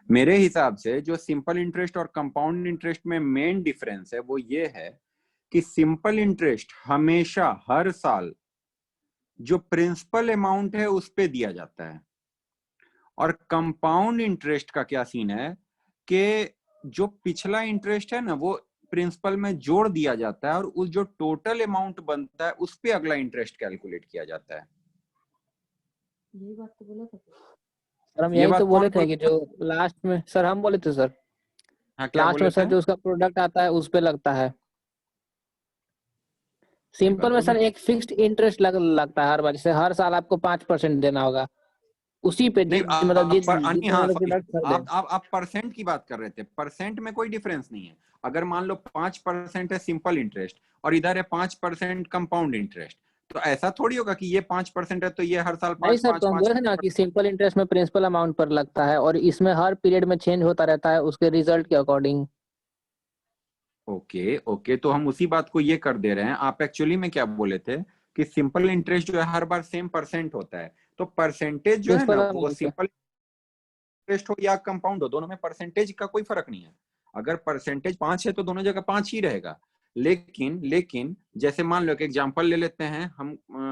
मेरे हिसाब से जो सिंपल इंटरेस्ट और कंपाउंड इंटरेस्ट में मेन डिफरेंस है वो ये है कि सिंपल इंटरेस्ट हमेशा हर साल जो प्रिंसिपल अमाउंट है उस पे दिया जाता है, और कंपाउंड इंटरेस्ट का क्या सीन है कि जो पिछला इंटरेस्ट है ना वो प्रिंसिपल में जोड़ दिया जाता है और उस जो टोटल अमाउंट बनता है उस पे अगला इंटरेस्ट कैलकुलेट किया जाता है। यही बात तो बोला था सर, हम यही तो बोले थे कि जो लास्ट में सर हम बोले थे सर, हाँ क्या लास्ट बोले में सर थे? जो उसका प्रोडक्ट आता है उस पे लगता है। सिंपल में सर एक फिक्स्ड इंटरेस्ट लगता है हर बार, जैसे हर साल आपको 5% देना होगा उसी पे, नहीं मतलब जितना हाँ वाला सॉरी, प्रोडक्ट खरीदे। आप परसेंट की बात कर रहे थे। परसेंट में कोई डिफरेंस नहीं है। अगर मान लो 5% है सिंपल इंटरेस्ट और इधर है 5% कंपाउंड इंटरेस्ट, तो ऐसा थोड़ी होगा कि ये 5% है तो ये हर साल नहीं 5 सर, 5 तो हम बोले थे ना कि सिंपल इंटरेस्ट में प्रिंसिपल अमाउंट पर लगता है और इसमें हर पीरियड में चेंज होता रहता है उसके रिजल्ट के अकॉर्डिंग। ओके ओके, तो हम उसी बात को ये कर दे रहे हैं। आप एक्चुअली में क्या बोले थे कि सिंपल इंटरेस्ट जो है हर बार सेम परसेंट होता है, तो परसेंटेज जो है प्रिंसिपल ना वो अमाउंट पे। सिंपल इंटरेस्ट हो या कंपाउंड हो, दोनों में परसेंटेज का कोई फर्क नहीं है। अगर परसेंटेज 5 है तो दोनों जगह 5 ही रहेगा। लेकिन लेकिन जैसे मान लो एक एग्जांपल ले लेते हैं,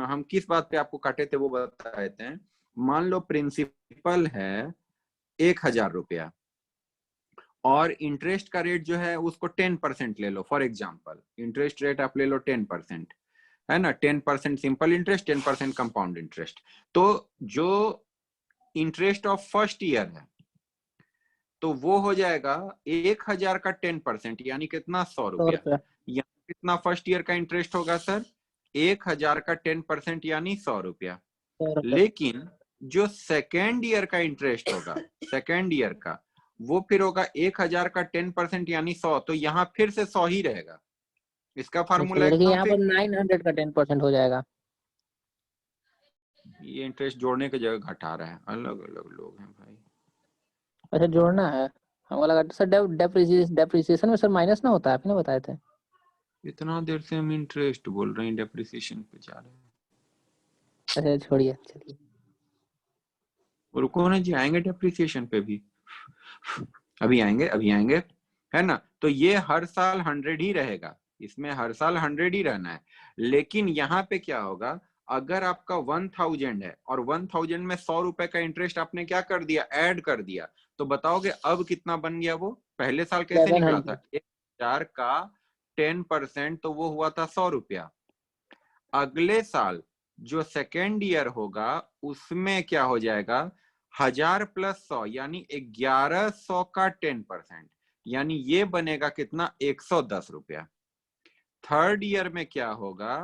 हम किस बात पे आपको काटे थे वो बता देते हैं। मान लो प्रिंसिपल है 1,000 रुपया और इंटरेस्ट का रेट जो है उसको 10% ले लो। फॉर एग्जाम्पल इंटरेस्ट रेट आप ले लो 10%, है ना? 10% सिंपल इंटरेस्ट, 10% कंपाउंड इंटरेस्ट। तो जो इंटरेस्ट ऑफ फर्स्ट ईयर है तो वो हो जाएगा 1,000 का 10%, यानी कितना? 100 रुपया। यहाँ कितना फर्स्ट ईयर का इंटरेस्ट होगा सर? 1,000 का 10% यानी 100 रुपया। लेकिन जो सेकेंड ईयर का इंटरेस्ट होगा, सेकेंड ईयर का, वो फिर होगा 1,000 का 10% यानी 100, तो यहाँ फिर से 100 ही रहेगा। इसका फार्मूला लेकिन एकदम यहाँ पर फिक्स। 900 का 10% हो जाएगा। ये इंटरेस्ट जोड़ने की जगह घटा रहा है, अलग अलग लोग हैं भाई। अच्छा जोड़ना है, हमको लगा सर डेप्रिसिएशन में सर माइनस ना होता है, आपने बताए थे। इतना देर से हम इंटरेस्ट बोल रहे हैं, डेप्रिसिएशन पे जा रहे हैं। अच्छा छोड़िए, चलिए रुको ना जी, आएंगे डेप्रिसिएशन पे भी, अभी आएंगे अभी आएंगे, है ना? तो ये हर साल 100 ही रहेगा, इसमें हर साल 100 ही रहना है। लेकिन यहाँ पे क्या होगा, अगर आपका 1000 है और 1000 में 100 रुपए का इंटरेस्ट आपने क्या कर दिया, ऐड कर दिया, तो बताओगे अब कितना बन गया? वो पहले साल कैसे निकला 700। था? 1,000 का 10% तो वो हुआ था 100 रुपया। अगले साल जो सेकेंड ईयर होगा उसमें क्या हो जाएगा, 1,000 प्लस 100 यानी 1,100 का 10%, यानी ये बनेगा कितना? 110 रुपया। थर्ड ईयर में क्या होगा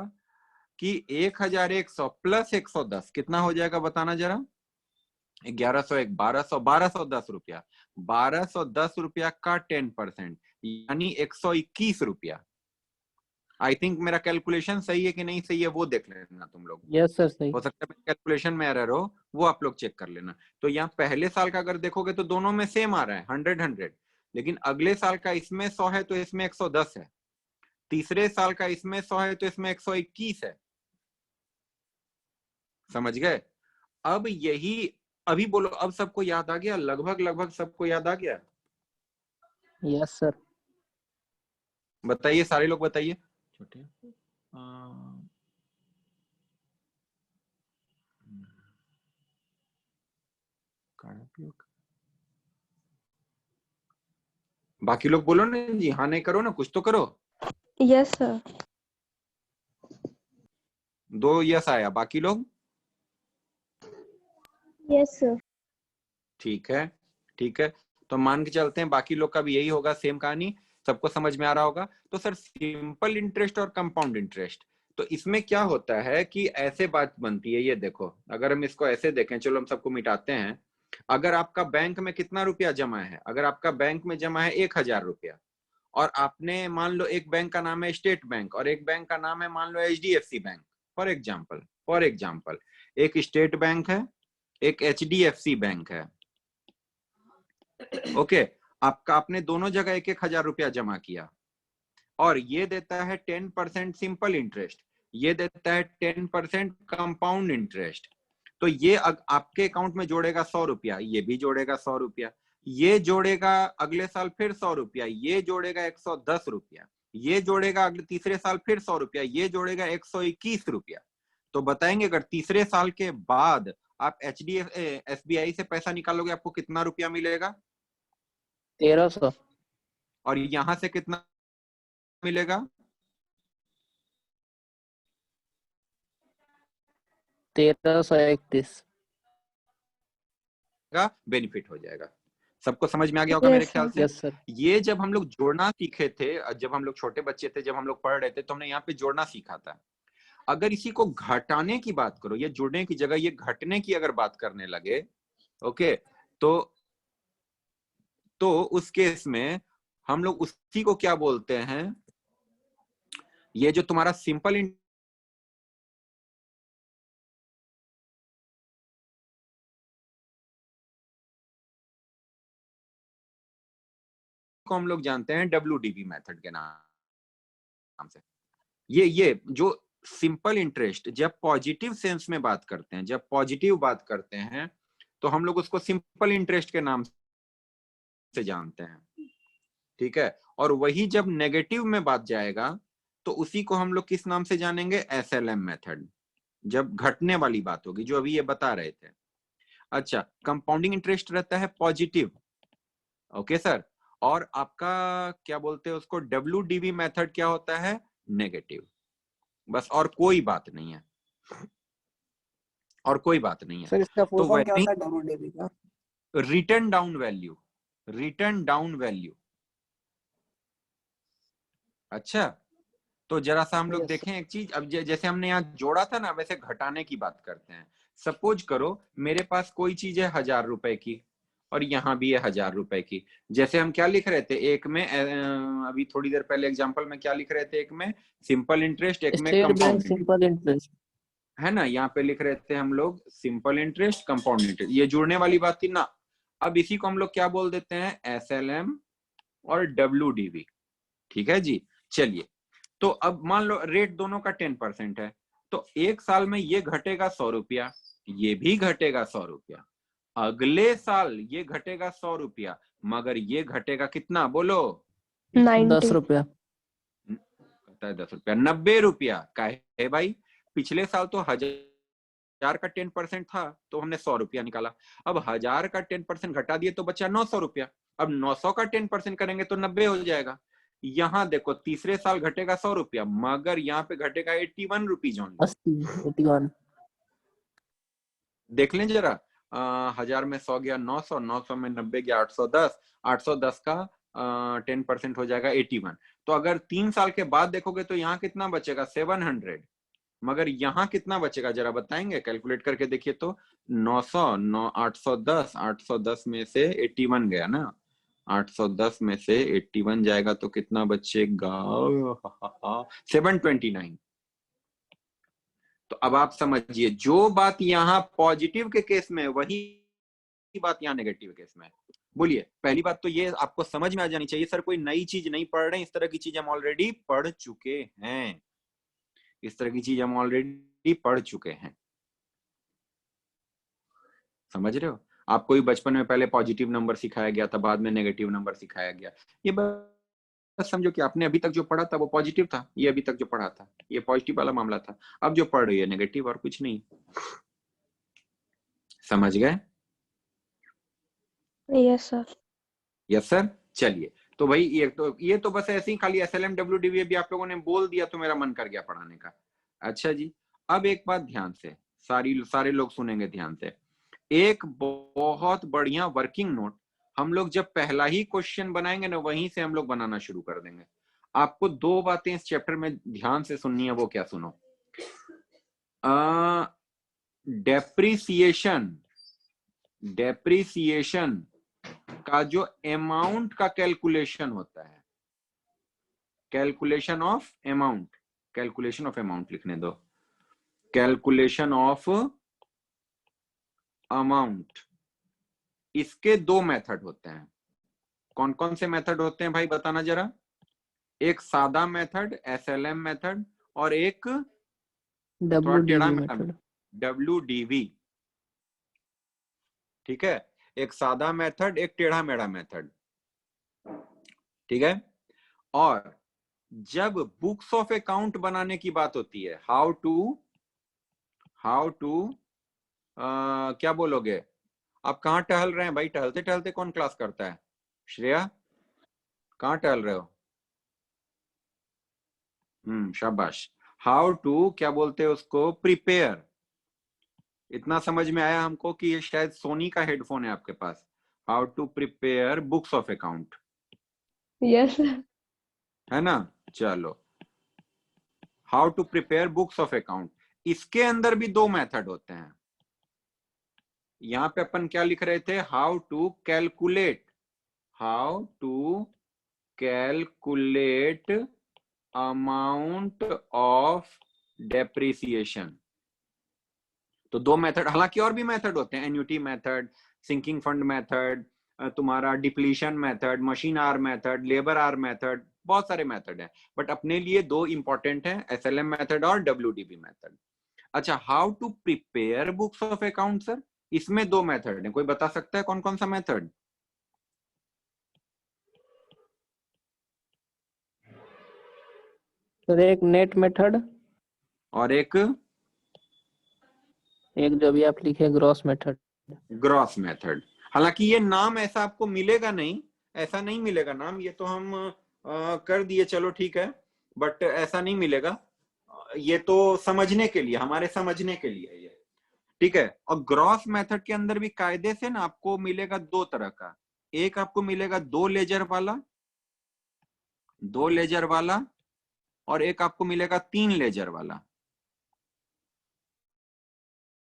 कि 1,100 प्लस 110 कितना हो जाएगा बताना जरा? 1,100, 1,200, 1,210 रुपया। 1,210 रुपया का 10% यानी 121 रुपया। आई थिंक मेरा कैलकुलेशन सही है कि नहीं सही है वो देख लेना तुम लोग। यस सर सही। हो सकता है कैलकुलेशन में एरर हो, वो आप लोग चेक कर लेना। तो यहाँ पहले साल का अगर देखोगे तो दोनों में सेम आ रहा है, 100 लेकिन अगले साल का इसमें 100 है तो इसमें 110 है। तीसरे साल का इसमें 100 है तो इसमें 121 है। समझ गए? अब यही, अभी बोलो, अब सबको याद आ गया? लगभग लगभग सबको याद आ गया? Yes sir. बताइए सारे लोग बताइए। छोटे बाकी लोग बोलो ना जी, हाँ नहीं करो ना, कुछ तो करो। Yes sir. 2 यस आया, बाकी लोग? Yes sir. ठीक है ठीक है, तो मान के चलते हैं बाकी लोग का भी यही होगा, सेम कहानी। सबको समझ में आ रहा होगा? तो सर सिंपल इंटरेस्ट और कंपाउंड इंटरेस्ट, तो इसमें क्या होता है कि ऐसे बात बनती है, ये देखो अगर हम इसको ऐसे देखें, चलो हम सबको मिटाते हैं। अगर आपका बैंक में कितना रुपया जमा है, अगर आपका बैंक में जमा है 1,000 रुपया, और आपने मान लो एक बैंक का नाम है स्टेट बैंक और एक बैंक का नाम है मान लो HDFC बैंक, फॉर एग्जाम्पल एक स्टेट बैंक है एक HDFC बैंक है। ओके, आपने दोनों जगह 1,000 रुपया जमा किया और ये देता है 10% सिंपल इंटरेस्ट, ये देता है 10% कंपाउंड इंटरेस्ट। तो ये आपके अकाउंट में जोड़ेगा 100 रुपया, ये भी जोड़ेगा 100 रुपया, ये जोड़ेगा अगले साल फिर 100 रुपया, ये जोड़ेगा 110 रुपया, ये जोड़ेगा अगले तीसरे साल फिर 100 रुपया, ये जोड़ेगा 121 रुपया। तो बताएंगे अगर तीसरे साल के बाद आप SBI से पैसा निकालोगे आपको कितना रुपया मिलेगा? 1300। और यहां से कितना मिलेगा? 1331 का बेनिफिट हो जाएगा। सबको समझ में आ गया होगा मेरे ख्याल से। Yes sir. ये जब हम लोग जोड़ना सीखे थे, जब हम लोग छोटे बच्चे थे, जब हम लोग पढ़ रहे थे, तो हमने यहाँ पे जोड़ना सीखा था। अगर इसी को घटाने की बात करो, ये जुड़ने की जगह ये घटने की अगर बात करने लगे, ओके, तो उस केस में हम लोग उसी को क्या बोलते हैं, ये जो तुम्हारा सिंपल को हम लोग जानते हैं WDV मेथड के नाम से। ये जो सिंपल इंटरेस्ट जब पॉजिटिव सेंस में बात करते हैं, जब पॉजिटिव बात करते हैं, तो हम लोग उसको सिंपल इंटरेस्ट के नाम से जानते हैं, ठीक है। और वही जब नेगेटिव में बात जाएगा तो उसी को हम लोग किस नाम से जानेंगे? SLM मेथड, जब घटने वाली बात होगी, जो अभी ये बता रहे थे। अच्छा, कंपाउंडिंग इंटरेस्ट रहता है पॉजिटिव, ओके सर, और आपका क्या बोलते हैं उसको, WDV मेथड क्या होता है? नेगेटिव। बस, और कोई बात नहीं है, और कोई बात नहीं है। सर इसका फुल तो फॉर्म क्या होता है WDV का? Return down value, return down value. अच्छा, तो जरा सा हम लोग देखें एक चीज। अब जैसे हमने यहाँ जोड़ा था ना, वैसे घटाने की बात करते हैं। सपोज करो मेरे पास कोई चीज है 1000 रुपए की, और यहाँ भी है 1000 रुपए की। जैसे हम क्या लिख रहे थे, एक में अभी थोड़ी देर पहले एग्जांपल में क्या लिख रहे थे, एक में सिंपल इंटरेस्ट, एक में कंपाउंड सिंपल इंटरेस्ट, है ना। यहाँ पे लिख रहे थे हम लोग सिंपल इंटरेस्ट, कंपाउंड इंटरेस्ट, ये जुड़ने वाली बात थी ना। अब इसी को हम लोग क्या बोल देते हैं? SLM और WDV, ठीक है जी। चलिए, तो अब मान लो रेट दोनों का 10% है, तो एक साल में ये घटेगा 100 रुपया, ये भी घटेगा 100 रुपया, अगले साल ये घटेगा 100 रुपया, मगर ये घटेगा कितना बोलो? 10 रुपया। 10 रुपया, 90 रुपया का है भाई। पिछले साल तो 1000 का 10% था, तो हमने 100 रुपया निकाला। अब 1000 का 10% घटा दिए तो बचा 900 रुपया। अब 900 का 10% करेंगे तो 90 हो जाएगा। यहाँ देखो, तीसरे साल घटेगा 100 रुपया, मगर यहाँ पे घटेगा 81 रुपीज ओनली। 81। देख लें जरा, 1000 में 100 गया 900, 900 में 90 गया 810, 810 का 10% हो जाएगा 81। तो अगर 3 साल के बाद देखोगे तो यहाँ कितना बचेगा? 700। मगर यहाँ कितना बचेगा जरा बताएंगे? कैलकुलेट करके देखिए तो। 900, 810, 810 में से 81 गया ना, 810 में से 81 जाएगा तो कितना बचेगा? 729। तो अब आप समझिए, जो बात यहाँ पॉजिटिव के केस में, वही बात यहाँ नेगेटिव केस में। बोलिए, पहली बात तो ये आपको समझ में आ जानी चाहिए, सर कोई नई चीज नहीं पढ़ रहे हैं, इस तरह की चीज हम ऑलरेडी पढ़ चुके हैं, इस तरह की चीज हम ऑलरेडी पढ़ चुके हैं। समझ रहे हो? आपको भी बचपन में पहले पॉजिटिव नंबर सिखाया गया था, बाद में नेगेटिव नंबर सिखाया गया। ये बस समझो कि आपने अभी तक जो पढ़ा था वो पॉजिटिव था, ये अभी तक जो पढ़ा था ये पॉजिटिव वाला मामला था, अब जो पढ़ रही है नेगेटिव, और कुछ नहीं। समझ गए? Yes sir. Yes sir. चलिए, तो भाई ये तो बस ऐसे ही खाली SLM WDV भी आप लोगों ने बोल दिया तो मेरा मन कर गया पढ़ाने का। अच्छा जी, अब एक बात ध्यान से, सारे लोग सुनेंगे ध्यान से। एक बहुत बढ़िया वर्किंग नोट हम लोग जब पहला ही क्वेश्चन बनाएंगे ना, वहीं से हम लोग बनाना शुरू कर देंगे। आपको 2 बातें इस चैप्टर में ध्यान से सुननी है, वो क्या? सुनो, डेप्रिसिएशन का जो अमाउंट का कैलकुलेशन होता है, कैलकुलेशन ऑफ अमाउंट लिखने दो, कैलकुलेशन ऑफ अमाउंट, इसके 2 मेथड होते हैं। कौन कौन से मेथड होते हैं भाई बताना जरा? एक सादा मेथड SLM मेथड, और एक WDV। ठीक है, एक सादा मेथड, एक टेढ़ा मेढ़ा मेथड, ठीक है। और जब बुक्स ऑफ अकाउंट बनाने की बात होती है, हाउ टू क्या बोलोगे आप? कहाँ टहल रहे हैं भाई? टहलते टहलते कौन क्लास करता है? श्रेया, कहाँ टहल रहे हो? शाबाश। हाउ टू क्या बोलते हैं उसको? प्रिपेयर। इतना समझ में आया हमको कि ये शायद सोनी का हेडफोन है आपके पास। How to prepare books of account, Yes, sir. है ना? चलो, how to prepare books of account, इसके अंदर भी दो मेथड होते हैं। यहां पे अपन क्या लिख रहे थे? How to calculate amount of depreciation. तो दो मेथड, हालांकि और भी मेथड होते हैं, annuity method, sinking fund method, तुम्हारा depletion method, machine hour method, labour hour method, बहुत सारे मेथड हैं। बट अपने लिए दो इंपॉर्टेंट हैं, एसएलएम मेथड और डब्ल्यूडीबी मेथड। अच्छा, how to prepare books of account sir, इसमें दो मेथड है, कोई बता सकता है कौन कौन सा मेथड? सर एक नेट मेथड और एक जो भी आप लिखे ग्रॉस मेथड। Gross method. हालांकि ये नाम ऐसा आपको मिलेगा नहीं, ऐसा नहीं मिलेगा नाम, ये तो हम कर दिए, चलो ठीक है, बट ऐसा नहीं मिलेगा। ये तो समझने के लिए, हमारे समझने के लिए ये, ठीक है। और ग्रॉस मेथड के अंदर भी कायदे से ना आपको मिलेगा दो तरह का, एक आपको मिलेगा दो लेजर वाला, और एक आपको मिलेगा तीन लेजर वाला।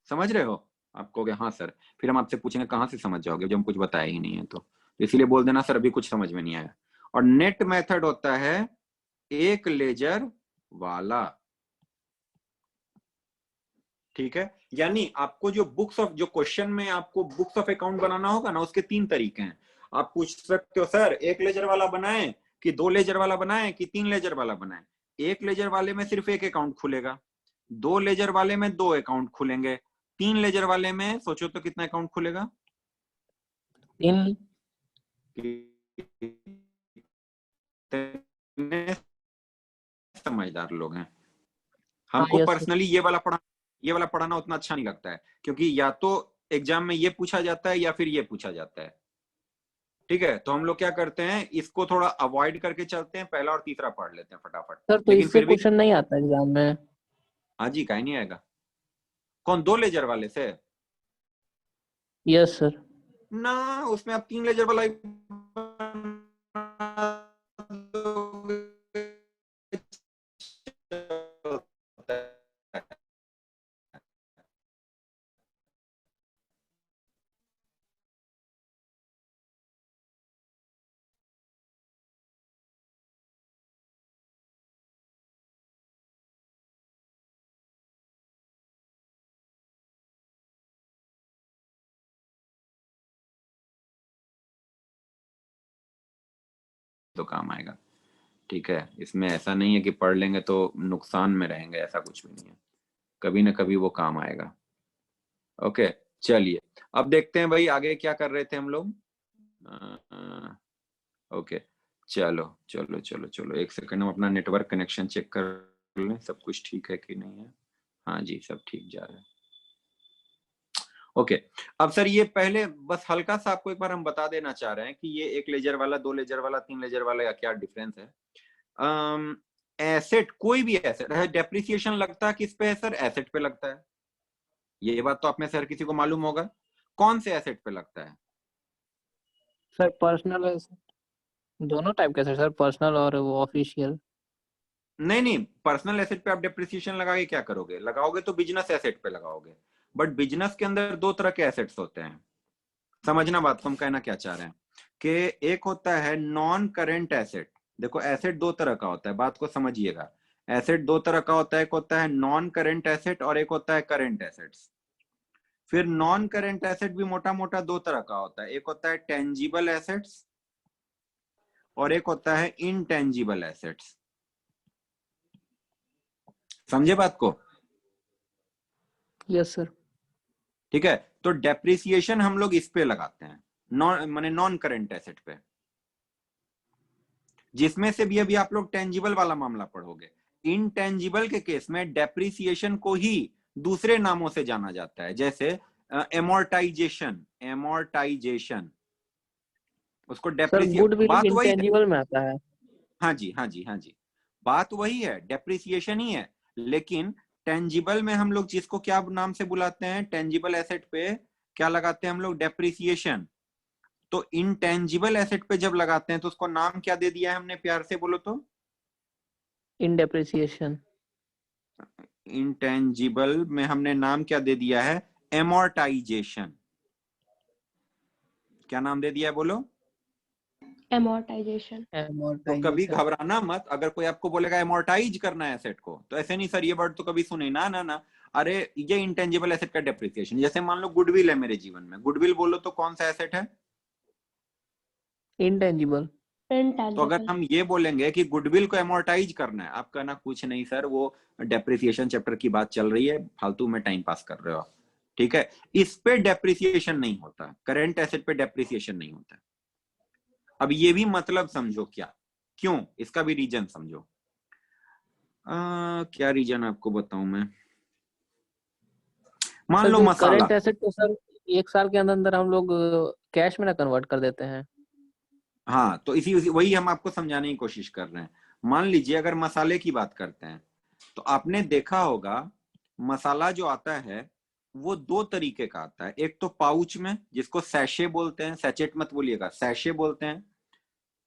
समझ रहे हो? आप कहोगे हाँ सर, फिर हम आपसे पूछेंगे कहां से समझ जाओगे जब हम कुछ बताया ही नहीं है, तो इसीलिए बोल देना सर अभी कुछ समझ में नहीं आया। और नेट मेथड होता है एक लेजर वाला, ठीक है। यानी आपको जो क्वेश्चन में आपको बुक्स ऑफ अकाउंट बनाना होगा ना, उसके तीन तरीके हैं। आप पूछ सकते हो सर एक लेजर वाला बनाएं कि दो लेजर वाला बनाएं कि तीन लेजर वाला बनाएं। एक लेजर वाले में सिर्फ एक अकाउंट खुलेगा, दो लेजर वाले में दो अकाउंट खुलेंगे, तीन लेजर वाले में सोचो तो कितना अकाउंट खुलेगा? तीन। समझदार लोग हैं। हाँ हमको यस सर। पर्सनली ये वाला पढ़ाना उतना अच्छा नहीं लगता है, क्योंकि या तो एग्जाम में ये पूछा जाता है या फिर ये पूछा जाता है, ठीक है। तो हम लोग क्या करते हैं, इसको थोड़ा अवॉइड करके चलते हैं, पहला और तीसरा पढ़ लेते हैं फटाफट। सर तो लेकिन इससे फिर भी क्वेश्चन नहीं आता एग्जाम में? हाँ जी, काहे नहीं आएगा? कौन, दो लेजर वाले से? Yes sir. ना, उसमें आप तीन लेजर वाला ही तो काम आएगा, ठीक है। इसमें ऐसा नहीं है कि पढ़ लेंगे तो नुकसान में रहेंगे, ऐसा कुछ भी नहीं है, कभी ना कभी वो काम आएगा। ओके, चलिए अब देखते हैं भाई आगे क्या कर रहे थे हम लोग। ओके, चलो चलो चलो चलो, एक सेकंड, हम अपना नेटवर्क कनेक्शन चेक कर लें, सब कुछ ठीक है कि नहीं है। हाँ जी, सब ठीक जा रहा है। ओके, अब सर ये पहले बस हल्का सा आपको एक बार हम बता देना चाह रहे हैं कि ये एक लेजर वाला, दो लेजर वाला, तीन लेजर वाला का क्या डिफरेंस है। एसेट, कोई भी एसेट है, डेप्रिसिएशन लगता है किस पे है सर? एसेट पे लगता है। ये बात तो आप में से हर किसी को मालूम होगा। कौन से एसेट पे लगता है? सर पर्सनल, दोनों टाइप के सर, पर्सनल और वो ऑफिशियल। नहीं नहीं, पर्सनल एसेट पे आप डेप्रिसिएशन लगा के क्या करोगे? लगाओगे तो बिजनेस एसेट पे लगाओगे। बट बिजनेस के अंदर दो तरह के एसेट्स होते हैं, समझना बात को हम कहना क्या चाह रहे हैं कि एक होता है नॉन करेंट एसेट। देखो एसेट दो तरह का होता है, बात को समझिएगा। एसेट दो तरह का होता है, एक होता है नॉन करेंट एसेट और एक होता है करेंट एसेट्स। फिर नॉन करेंट एसेट भी मोटा मोटा दो तरह का होता है, एक होता है टेंजिबल एसेट्स और एक होता है इनटेंजिबल एसेट्स। समझे बात को? Yes sir. ठीक है, तो डेप्रिसिएशन हम लोग इस पे लगाते हैं, नॉन करेंट एसेट पे, जिसमें से भी अभी आप लोग टेंजिबल वाला मामला पढ़ोगे। इनटेंजिबल के केस में डेप्रिसिएशन को ही दूसरे नामों से जाना जाता है, जैसे एमोर्टाइजेशन, उसको सर डेप्रिसिएशन, गुडविल बात वही है। इंटेंजिबल में आता है। हाँ जी, हाँ जी, हाँ जी, बात वही है, डेप्रिसिएशन ही है। लेकिन टेंजिबल में हम लोग जिसको क्या नाम से बुलाते हैं, टेंजिबल एसेट पे क्या लगाते हैं हम लोग, डेप्रिसिएशन। तो इनटेंजिबल एसेट पे जब लगाते हैं तो उसको नाम क्या दे दिया है हमने, प्यार से बोलो तो। इन डेप्रिसिएशन। इंटेंजिबल में हमने नाम क्या दे दिया है, एमोर्टाइजेशन। क्या नाम दे दिया है बोलो, amortization. तो कभी एमोर्टाइजेशन। घबराना मत, अगर कोई आपको बोलेगा एमोर्टाइज करना है एसेट को, तो ऐसे नहीं सर ये वर्ड तो कभी सुने ना ना ना। अरे ये इंटेंजिबल एसेट का डेप्रिसिएशन, जैसे मान लो गुडविल है मेरे जीवन में, गुडविल बोलो तो कौन सा एसेट है। इंटेंजिबल। तो अगर Intangible. हम ये बोलेंगे कि गुडविल को एमोर्टाइज करना है, आप कहना कुछ नहीं सर, वो डेप्रिसिएशन चैप्टर की बात चल रही है, फालतू में टाइम पास कर रहे हो आप। ठीक है, इस पे डेप्रिसिएशन नहीं होता, करेंट एसेट पे डेप्रिसिएशन नहीं होता। अब ये भी मतलब समझो क्या, क्यों, इसका भी रीजन समझो। क्या रीजन आपको बताऊं मैं, मान सर लो जो मसाला। करंट एसेट को सर 1 साल के अंदर अंदर हम लोग कैश में ना कन्वर्ट कर देते हैं। हाँ, तो इसी वही हम आपको समझाने की कोशिश कर रहे हैं। मान लीजिए अगर मसाले की बात करते हैं, तो आपने देखा होगा मसाला जो आता है वो 2 तरीके का आता है। एक तो पाउच में, जिसको सैशे बोलते हैं, सैचेट मत बोलिएगा, सैशे बोलते हैं।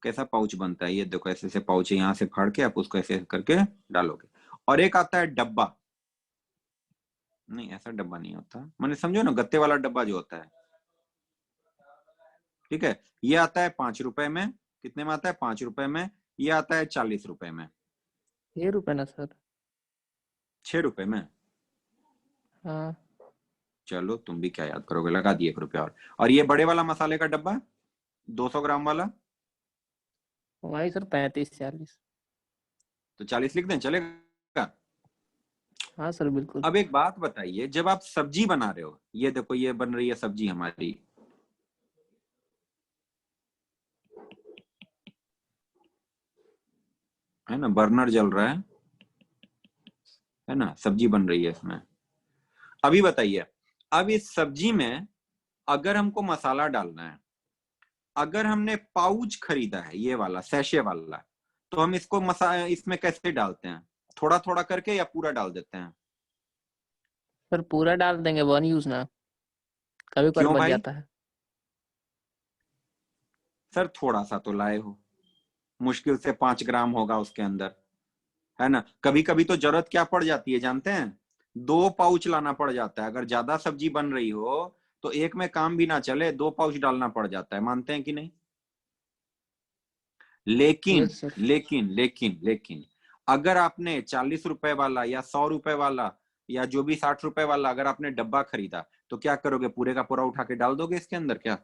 कैसा पाउच बनता है, ये देखो ऐसे ऐसे पाउच है, यहां से फाड़ के आप उसको ऐसे करके डालोगे। और एक आता है डब्बा, नहीं ऐसा डब्बा नहीं होता, मैंने समझो ना, गत्ते वाला डब्बा जो होता है। ठीक है, ये आता है 5 रुपए में, कितने में आता है, 5 रुपए में। ये आता है 40 रुपए में। 6 रुपए ना सर। 6 रुपए में, हाँ चलो तुम भी क्या याद करोगे, लगा दिए 1 रुपया और ये बड़े वाला मसाले का डब्बा 200 ग्राम वाला, वही सर 35-40। तो 40 लिख दें, चलेगा। हाँ सर बिल्कुल। अब एक बात बताइए, जब आप सब्जी बना रहे हो, ये देखो ये बन रही है सब्जी हमारी, है ना, बर्नर जल रहा है ना, सब्जी बन रही है इसमें। अभी बताइए, अब इस सब्जी में अगर हमको मसाला डालना है, अगर हमने पाउच खरीदा है ये वाला सैशे वाला, तो हम इसको इसमें कैसे डालते हैं, थोड़ा थोड़ा करके या पूरा डाल देते हैं। सर पूरा डाल देंगे, वन यूज ना, कभी कभार क्यों बच भाई, जाता है। सर थोड़ा सा तो लाए हो, मुश्किल से 5 ग्राम होगा उसके अंदर, है ना। कभी कभी तो जरूरत क्या पड़ जाती है जानते हैं, 2 पाउच लाना पड़ जाता है। अगर ज्यादा सब्जी बन रही हो तो एक में काम भी ना चले, 2 पाउच डालना पड़ जाता है, मानते हैं कि नहीं। लेकिन यस सर। लेकिन लेकिन लेकिन अगर आपने 40 रुपए वाला या 100 रुपए वाला या जो भी 60 रुपए वाला अगर आपने डब्बा खरीदा, तो क्या करोगे, पूरे का पूरा उठा के डाल दोगे इसके अंदर क्या।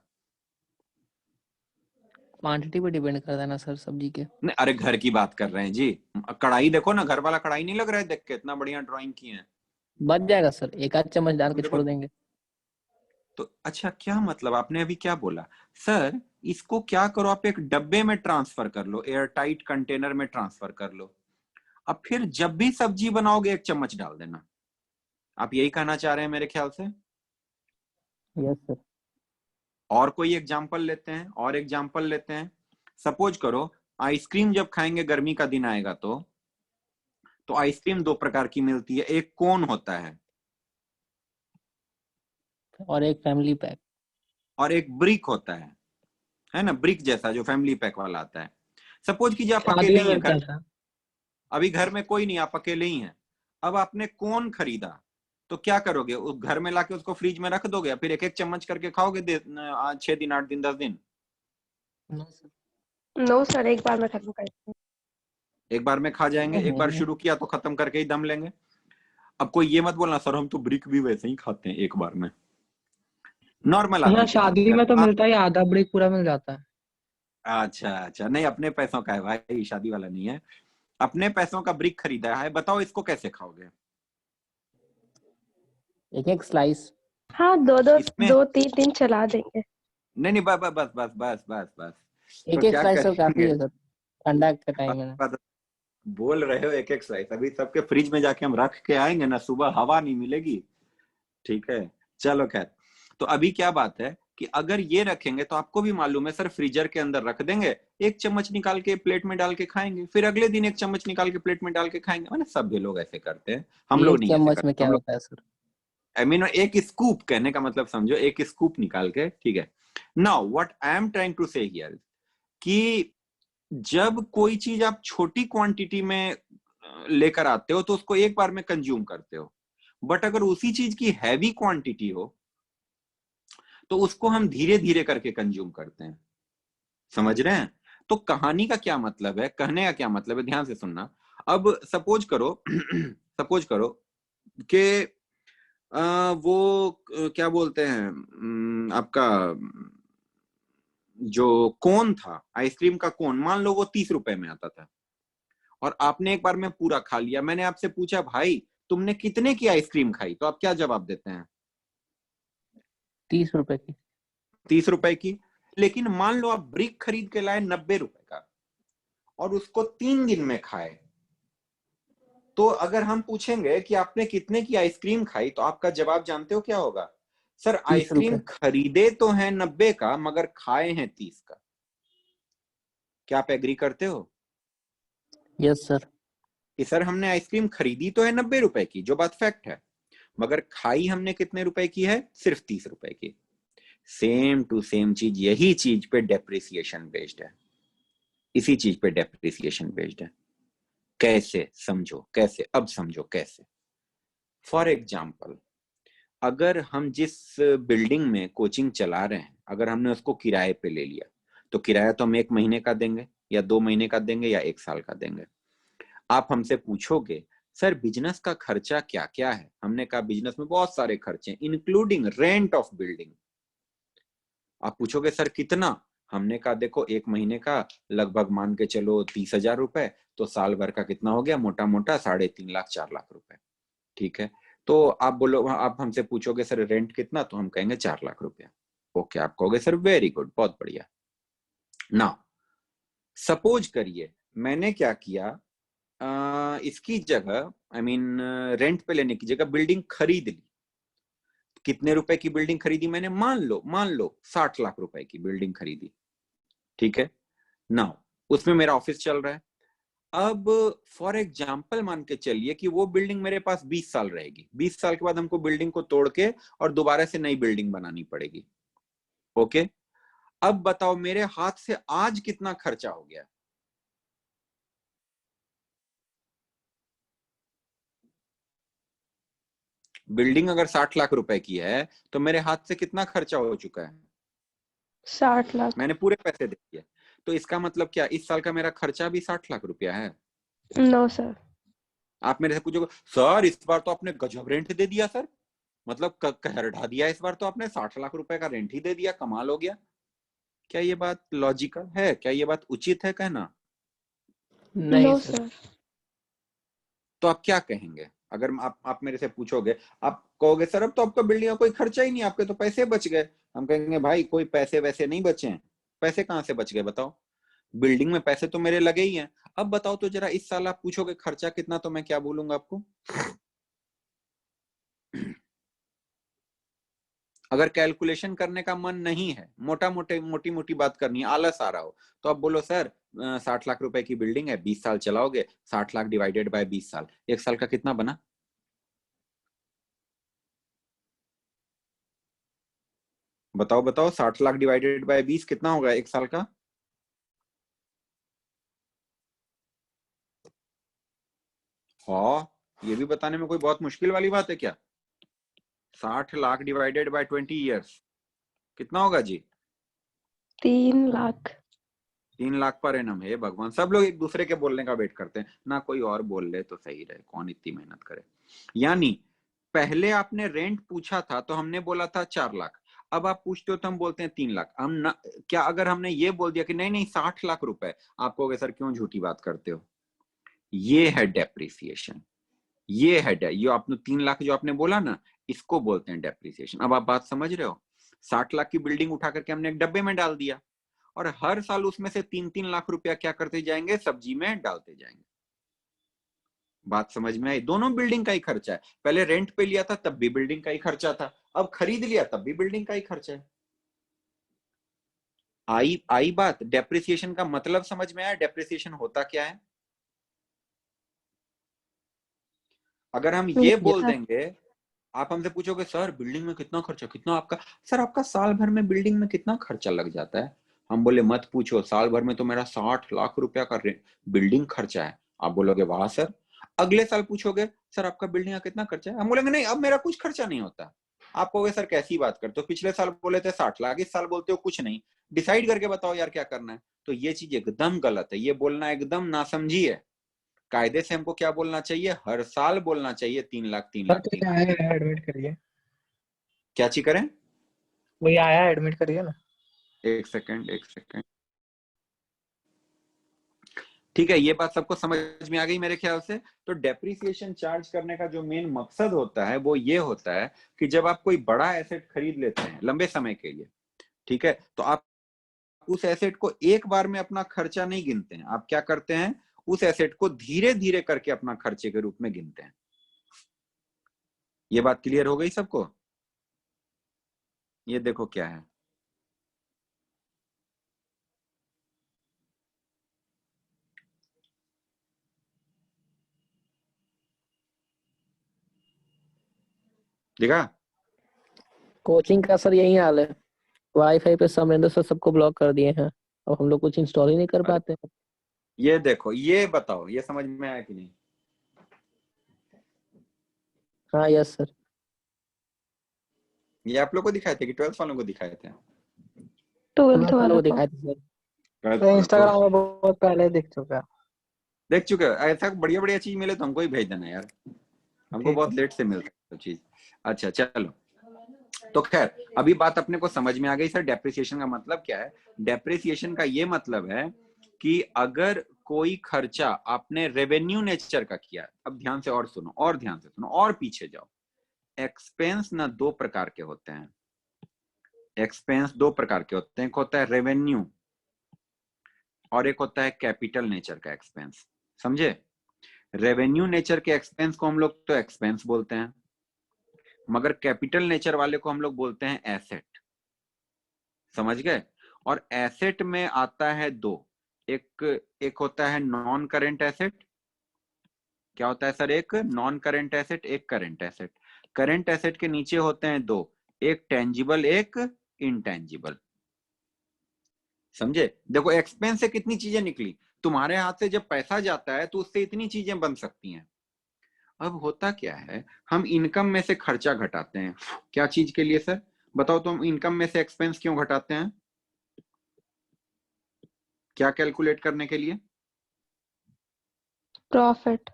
क्वांटिटी पे डिपेंड करता है ना सर सब्जी के। नहीं, अरे घर की बात कर रहे हैं जी, कढ़ाई देखो ना, घर वाला कढ़ाई नहीं लग रहा है, देख के इतना बढ़िया ड्राइंग की है। बच जाएगा सर, 1 आध चम्मच डाल के देखो, छोड़ देंगे। तो अच्छा क्या मतलब, आपने अभी क्या बोला, सर इसको क्या करो, आप एक डब्बे में ट्रांसफर कर लो, एयर टाइट कंटेनर में ट्रांसफर कर लो, अब फिर जब भी सब्जी बनाओगे 1 चम्मच डाल देना। आप यही कहना चाह रहे हैं मेरे ख्याल से। Yes sir. और कोई एग्जाम्पल लेते हैं, और एग्जाम्पल लेते हैं। सपोज करो आइसक्रीम जब खाएंगे, गर्मी का दिन आएगा तो आइसक्रीम 2 प्रकार की मिलती है, एक कोन होता है और एक फैमिली पैक। और एक ब्रिक होता है ना, ब्रिक जैसा जो फैमिली पैक वाला आता है। सपोज कीजिए आप शादी अकेले में ही हैं मिलता घर, है सर। अभी घर में कोई नहीं, आप अकेले ही हैं। अब आपने कोन खरीदा, तो क्या करोगे, उस घर में लाके उसको फ्रिज में रख दोगे, फिर एक एक चम्मच करके खाओगे 6 दिन 8 दिन 10 दिन। No sir. No sir, एक बार में खत्म कर देंगे. एक बार में खा जाएंगे, एक बार नहीं शुरू किया तो खत्म करके ही दम लेंगे। अब कोई ये मत बोलना सर हम तो ब्रिक भी वैसे ही खाते हैं एक बार में, नॉर्मल यहाँ आदमी की बात शादी कर में तो रहा हूं। मिलता है, आधा ब्रेक पूरा मिल जाता है। अच्छा अच्छा, नहीं अपने पैसों का है भाई, शादी वाला नहीं है, अपने पैसों का ब्रिक खरीदा है, बताओ इसको कैसे खाओगे। एक एक स्लाइस। हाँ, दो दो इसमें दो तीन दिन चला देंगे। नहीं नहीं, बस बस बस बस बस बस बस। तो एक एक क्या स्लाइस सर काफी करेंगे, है सर, ठंडा का बस टाइम है ना। बस, बोल रहे हो एक एक स्लाइस, अभी सबके फ्रिज में जाके हम रख के आएंगे ना, सुबह हवा नहीं मिलेगी। ठीक है, चलो खैर। तो अभी क्या बात है कि अगर ये रखेंगे तो आपको भी मालूम है सर, फ्रीजर के अंदर रख देंगे, एक चम्मच निकाल के प्लेट में डाल के खाएंगे, फिर अगले दिन एक चम्मच निकाल के प्लेट में डाल के खाएंगे। मैंने सभी लोग ऐसे करते हैं, हम लोग एक नहीं ऐसे चम्मच में करते क्या हम लोग। होता है सर? आई मीन एक स्कूप, कहने का मतलब समझो, एक स्कूप निकाल के, ठीक है। Now what I am trying to say here, कि जब कोई चीज आप छोटी क्वांटिटी में लेकर आते हो तो उसको एक बार में कंज्यूम करते हो, बट अगर उसी चीज की हैवी क्वांटिटी हो तो उसको हम धीरे धीरे करके कंज्यूम करते हैं। समझ रहे हैं? तो कहानी का क्या मतलब है, कहने का क्या मतलब है, ध्यान से सुनना। अब सपोज करो सपोज करो कि वो क्या बोलते हैं, आपका जो कोन था, आइसक्रीम का कोन, मान लो वो 30 रुपए में आता था, और आपने एक बार में पूरा खा लिया। मैंने आपसे पूछा भाई तुमने कितने की आइसक्रीम खाई, तो आप क्या जवाब देते हैं? 30 रुपए की। 30 रुपए की। लेकिन मान लो आप ब्रिक खरीद के लाए 90 रुपए का, और उसको 3 दिन में खाए, तो अगर हम पूछेंगे कि आपने कितने की आइसक्रीम खाई, तो आपका जवाब जानते हो क्या होगा? सर 30 रुपए। आइसक्रीम खरीदे तो हैं 90 का, मगर खाए हैं 30 का। क्या आप एग्री करते हो यस सर। कि सर हमने आइसक्रीम खरीदी तो है 90 रुपए की, जो बात फैक्ट है, मगर खाई हमने कितने रुपए की है? सिर्फ 30 रुपए की। सेम टू सेम चीज, यही चीज पे डेप्रिसिएशन बेस्ड है, इसी चीज पे डेप्रिसिएशन बेस्ड है। कैसे समझो, कैसे, अब समझो कैसे। फॉर एग्जाम्पल, अगर हम जिस बिल्डिंग में कोचिंग चला रहे हैं, अगर हमने उसको किराए पे ले लिया, तो किराया तो हम 1 महीने का देंगे, या 2 महीने का देंगे, या 1 साल का देंगे। आप हमसे पूछोगे सर बिजनेस का खर्चा क्या क्या है, हमने कहा बिजनेस में बहुत सारे खर्चे इंक्लूडिंग रेंट ऑफ बिल्डिंग। आप पूछोगे सर कितना, हमने कहा देखो 1 महीने का लगभग मान के चलो 30,000 रुपए, तो साल भर का कितना हो गया, मोटा मोटा 3.5 लाख 4 लाख रुपए। ठीक है, तो आप बोलो, आप हमसे पूछोगे सर रेंट कितना, तो हम कहेंगे 4 लाख रुपया। ओके, आप कहोगे सर वेरी गुड, बहुत बढ़िया। ना सपोज करिए मैंने क्या किया, इसकी जगह, आई मीन रेंट पे लेने की जगह बिल्डिंग खरीद ली। कितने रुपए की बिल्डिंग खरीदी मैंने? मान लो 60 लाख रुपए की बिल्डिंग खरीदी। ठीक है, नाउ उसमें मेरा ऑफिस चल रहा है। अब फॉर एग्जाम्पल मान के चलिए कि वो बिल्डिंग मेरे पास 20 साल रहेगी, 20 साल के बाद हमको बिल्डिंग को तोड़ के और दोबारा से नई बिल्डिंग बनानी पड़ेगी। ओके, अब बताओ मेरे हाथ से आज कितना खर्चा हो गया? बिल्डिंग अगर 60 लाख रुपए की है तो मेरे हाथ से कितना खर्चा हो चुका है? 60 लाख। मैंने पूरे पैसे दे दिए। तो इसका मतलब क्या, इस साल का मेरा खर्चा भी 60 लाख रुपया है? No sir. आप मेरे से पूछोगे सर इस बार तो आपने गजब रेंट दे दिया सर, मतलब कहर ढा दिया, इस बार तो आपने 60 लाख रुपए का रेंट ही दे दिया, कमाल हो गया। क्या ये बात लॉजिकल है? क्या ये बात उचित है कहना? नहीं नो सर। सर। तो आप क्या कहेंगे अगर आप मेरे से पूछोगे? आप कहोगे सर अब तो आपका बिल्डिंग का कोई खर्चा ही नहीं, आपके तो पैसे बच गए। हम कहेंगे भाई कोई पैसे वैसे नहीं बचे हैं। पैसे कहां से बच गए बताओ? बिल्डिंग में पैसे तो मेरे लगे ही हैं। अब बताओ तो जरा, इस साल आप पूछोगे खर्चा कितना, तो मैं क्या बोलूंगा आपको? अगर कैलकुलेशन करने का मन नहीं है, मोटी मोटी बात करनी है, आलस आ रहा हो, तो आप बोलो सर 60 लाख रुपए की बिल्डिंग है, 20 साल चलाओगे, 60 लाख डिवाइडेड बाय 20 साल, एक साल का कितना बना? बताओ बताओ, 60 लाख डिवाइडेड बाय 20 कितना होगा एक साल का? हाँ, ये भी बताने में कोई बहुत मुश्किल वाली बात है क्या? 60 लाख डिवाइडेड बाय 20 ईयर्स कितना होगा जी? 3 लाख। 3 लाख पर एनम है। भगवान, सब लोग एक दूसरे के बोलने का वेट करते हैं ना, कोई और बोल ले तो सही रहे, कौन इतनी मेहनत करे। यानी पहले आपने रेंट पूछा था तो हमने बोला था 4 लाख, अब आप पूछते हो तो हम बोलते हैं 3 लाख। हम ना, क्या अगर हमने ये बोल दिया कि नहीं नहीं 60 लाख रुपए, आप कहोगे सर क्यों झूठी बात करते हो? ये है डेप्रिसिएशन। ये है ये आपने 3 लाख जो आपने बोला ना, इसको बोलते हैं डेप्रिसिएशन। अब आप बात समझ रहे हो? 60 लाख की बिल्डिंग उठा करके हमने एक डब्बे में डाल दिया और हर साल उसमें से 3-3 लाख रुपया क्या करते जाएंगे, सब्जी में डालते जाएंगे। बात समझ में आई? दोनों बिल्डिंग का ही खर्चा है। पहले रेंट पे लिया था तब भी बिल्डिंग का ही खर्चा था, अब खरीद लिया तब भी बिल्डिंग का ही खर्चा है। आई बात? डेप्रिसिएशन का मतलब समझ में आया? डेप्रिसिएशन होता क्या है? अगर हम ये बोल देंगे, आप हमसे पूछोगे सर बिल्डिंग में कितना खर्चा, कितना आपका, सर आपका साल भर में बिल्डिंग में कितना खर्चा लग जाता है? हम बोले मत पूछो, साल भर में तो मेरा 60 लाख रुपया का बिल्डिंग खर्चा है। आप बोलोगे वाह सर। अगले साल पूछोगे सर आपका बिल्डिंग का कितना खर्चा है, हम बोलेंगे नहीं अब मेरा कुछ खर्चा नहीं होता। आप कहोगे सर कैसी बात करते हो, पिछले साल बोले थे 60 लाख, इस साल बोलते हो कुछ नहीं। डिसाइड करके बताओ यार क्या करना है। तो ये चीज एकदम गलत है, ये बोलना एकदम नासमझी है। कायदे से हमको क्या बोलना चाहिए, हर साल बोलना चाहिए 3 लाख 3 सर लाख तो 3 क्या लाख। है, एडमिट करिए। क्या चीज करें? वही आया, एडमिट करिए ना। एक सेकंड एक सेकंड। ठीक है, ये बात सबको समझ में आ गई मेरे ख्याल से। तो डेप्रिसिएशन चार्ज करने का जो मेन मकसद होता है वो ये होता है कि जब आप कोई बड़ा एसेट खरीद लेते हैं लंबे समय के लिए, ठीक है, तो आप उस एसेट को एक बार में अपना खर्चा नहीं गिनते हैं। आप क्या करते हैं, उस एसेट को धीरे धीरे करके अपना खर्चे के रूप में गिनते हैं। ये बात क्लियर हो गई सबको? ये देखो क्या है, देखा? कोचिंग का सर यही हाल है, वाईफाई पे समरेंद्र सर सबको ब्लॉक कर दिए हैं, अब हम लोग कुछ इंस्टॉल ही नहीं कर पाते। ये देखो, ये बताओ ये समझ में आया कि नहीं? हाँ यस सर। ये आप लोग को दिखाए थे कि 12th वालों को दिखाए थे? 12th हम वालों लोग को। दिखाए थे सर। तो इंस्टाग्राम में बहुत पहले दिख चुका है। देख चुके हो? ऐसा बढ़िया बढ़िया चीज मिले तो हमको ही भेज देना यार, हमको बहुत लेट से मिलता है चीज। अच्छा चलो, तो खैर अभी बात अपने को समझ में आ गई सर डेप्रिसिएशन का मतलब क्या है। डेप्रिसिएशन का ये मतलब है कि अगर कोई खर्चा आपने रेवेन्यू नेचर का किया, अब ध्यान से और सुनो, और ध्यान से सुनो, और पीछे जाओ। एक्सपेंस ना दो प्रकार के होते हैं, एक्सपेंस दो प्रकार के होते हैं, एक होता है रेवेन्यू और एक होता है कैपिटल नेचर का एक्सपेंस। समझे? रेवेन्यू नेचर के एक्सपेंस को हम लोग तो एक्सपेंस बोलते हैं, मगर कैपिटल नेचर वाले को हम लोग बोलते हैं एसेट। समझ गए? और एसेट में आता है दो, एक होता है नॉन करेंट एसेट। क्या होता है सर? एक नॉन करेंट एसेट, एक करेंट एसेट। करेंट एसेट के नीचे होते हैं दो, एक टेंजिबल एक इनटेंजिबल। समझे? देखो एक्सपेंस से कितनी चीजें निकली, तुम्हारे हाथ से जब पैसा जाता है तो उससे इतनी चीजें बन सकती हैं। अब होता क्या है, हम इनकम में से खर्चा घटाते हैं। क्या चीज के लिए सर? बताओ तो, हम इनकम में से एक्सपेंस क्यों घटाते हैं? क्या कैलकुलेट करने के लिए? प्रॉफिट।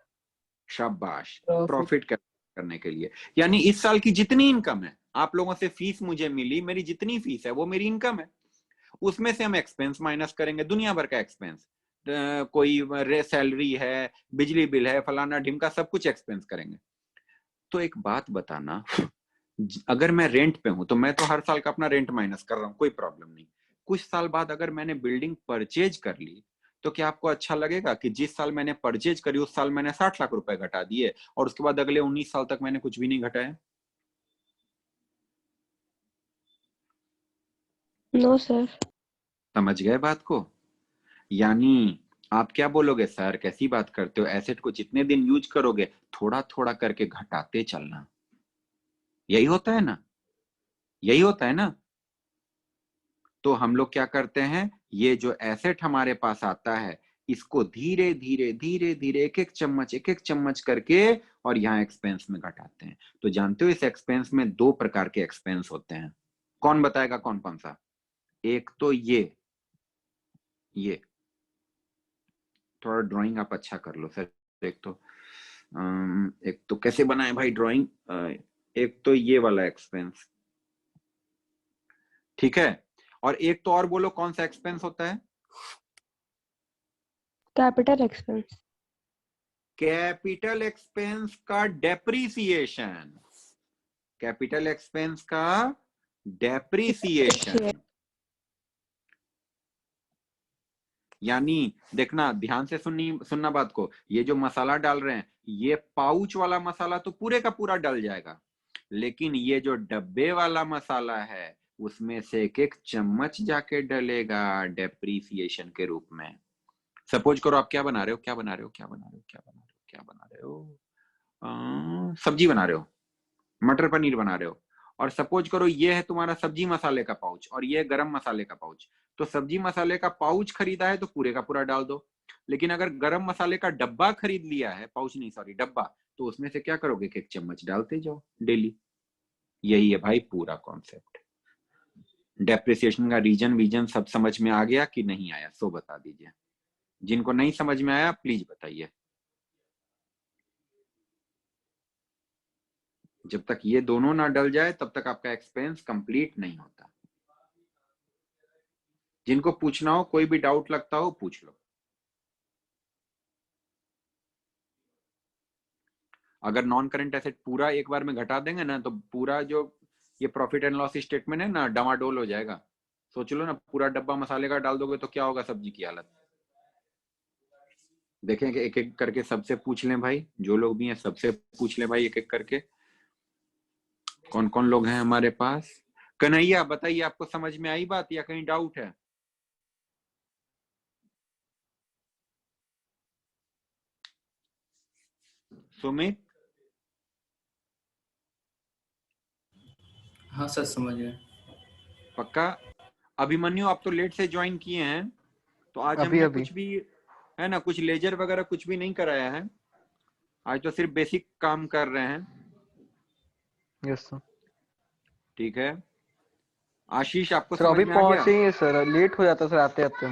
शाबाश, प्रॉफिट। प्रॉफिट करने के लिए। यानी इस साल की जितनी इनकम है, आप लोगों से फीस मुझे मिली, मेरी जितनी फीस है वो मेरी इनकम है, उसमें से हम एक्सपेंस माइनस करेंगे, दुनिया भर का एक्सपेंस। कोई सैलरी है, बिजली बिल है, फलाना ढिमका, सब कुछ एक्सपेंस करेंगे। तो एक बात बताना, अगर मैं रेंट पे हूं तो मैं तो हर साल का अपना रेंट माइनस कर रहा हूं, कोई प्रॉब्लम नहीं। कुछ साल बाद अगर मैंने बिल्डिंग परचेज कर ली, तो क्या आपको अच्छा लगेगा कि जिस साल मैंने परचेज करी उस साल मैंने 60 लाख रुपए घटा दिए और उसके बाद अगले 19 साल तक मैंने कुछ भी नहीं घटाया? No sir. समझ गए बात को? यानी आप क्या बोलोगे, सर कैसी बात करते हो, एसेट को जितने दिन यूज करोगे थोड़ा थोड़ा करके घटाते चलना। यही होता है ना, यही होता है ना। तो हम लोग क्या करते हैं, ये जो एसेट हमारे पास आता है इसको धीरे धीरे धीरे धीरे एक एक चम्मच करके और यहाँ एक्सपेंस में घटाते हैं। तो जानते हो इस एक्सपेंस में दो प्रकार के एक्सपेंस होते हैं। कौन बताएगा कौन कौन सा? एक तो ये थोड़ा ड्राइंग आप अच्छा कर लो सर। एक तो कैसे बनाए भाई ड्राइंग, एक तो ये वाला एक्सपेंस, ठीक है। और एक तो और बोलो कौन सा एक्सपेंस होता है? Capital expense. कैपिटल एक्सपेंस का डेप्रीसिएशन, कैपिटल एक्सपेंस का डेप्रीसिएशन। यानी देखना, ध्यान से सुनना बात को, ये जो मसाला डाल रहे हैं, ये पाउच वाला मसाला तो पूरे का पूरा डल जाएगा, लेकिन ये जो डब्बे वाला मसाला है उसमें से एक एक चम्मच जाके डलेगा डेप्रीसिएशन के रूप में। सपोज करो आप क्या बना रहे हो, क्या बना रहे हो, क्या बना रहे हो, क्या बना रहे हो, क्या बना रहे हो, सब्जी बना रहे हो, मटर पनीर बना रहे हो, और सपोज करो ये है तुम्हारा सब्जी मसाले का पाउच और ये है गरम मसाले का पाउच। तो सब्जी मसाले का पाउच खरीदा है तो पूरे का पूरा डाल दो, लेकिन अगर गरम मसाले का डब्बा खरीद लिया है, पाउच नहीं सॉरी डब्बा, तो उसमें से क्या करोगे कि एक चम्मच डालते जाओ डेली। यही है भाई पूरा कॉन्सेप्ट। डेप्रिसिएशन का रीजन वीजन सब समझ में आ गया कि नहीं आया, सो बता दीजिए। जिनको नहीं समझ में आया प्लीज बताइए। जब तक ये दोनों ना डल जाए तब तक आपका एक्सपेंस कंप्लीट नहीं होता। जिनको पूछना हो, कोई भी डाउट लगता हो पूछ लो। अगर नॉन करंट एसेट पूरा एक बार में घटा देंगे ना तो पूरा जो ये प्रॉफिट एंड लॉस स्टेटमेंट है ना डामाडोल हो जाएगा। सोच लो ना, पूरा डब्बा मसाले का डाल दोगे तो क्या होगा सब्जी की हालत। देखें कि एक एक करके सबसे पूछ लें भाई, जो लोग भी हैं सबसे पूछ लें भाई एक एक करके, कौन कौन लोग हैं हमारे पास। कन्हैया बताइए, आपको समझ में आई बात या कहीं डाउट है? सुमित? हाँ सर समझ गए। पक्का? अभिमन्यु आप तो लेट से ज्वाइन किए हैं, तो आज हमने कुछ भी है ना, कुछ लेजर वगैरह कुछ भी नहीं कराया है, आज तो सिर्फ बेसिक काम कर रहे हैं। Yes sir. ठीक है आशीष, आपको सर समझ अभी में आ गया? पहुंचे ही हैं सर, लेट हो जाता सर आते आते।